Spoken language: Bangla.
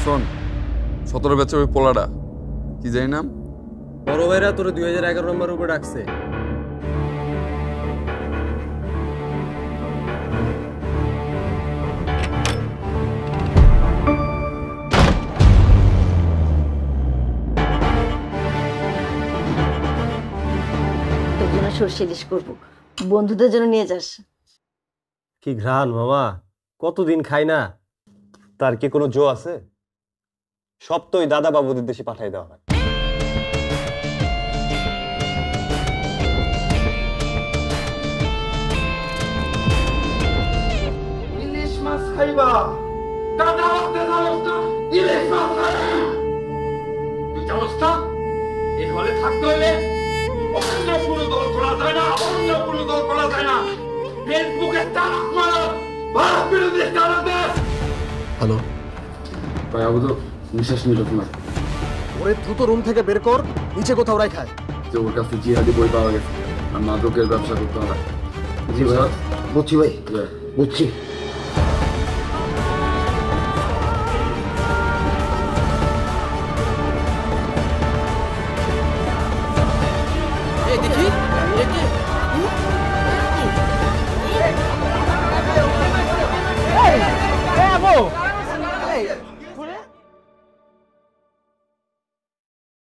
শোন 17 ব্যাচের ওই পোলাটা কি জানি নাম, বড় ভাইরা তোর 2011 নম্বর উপরে ডাকছে। তোর জন্য সরষে ইলিশ করবো, বন্ধুদের জন্য নিয়ে যাস। কি ঘ্রাণ মামা, কতদিন খাই না। তার কি কোনো জো আছে? সব তো ওই দাদা বাবুদের দেশে পাঠাই দেওয়া হয়। ইলিশ মাছ খাইবা, দাদা বাবুদের অবস্থা ইলিশ মাছ খাইবা। তুই জানোস না এই হলে থাকতে হলে অন্য কোনো দল করা যায় না, অন্য কোনো দল করা যায় না। ফেসবুকে তারা মারা ভারত বিরোধী তারা দেশ। হ্যালো ভাই আবুদর নিঃশ্বাস নিল না, ওরে দ্রুত রুম থেকে বের কর, নিচে কোথাও রাখায়। যে ওর কাছে জিহাদি বই পাওয়া গেছে আর মাদকের ব্যবসা করতে হবে। জি ভাই, বুঝছি ভাই, বুঝছি।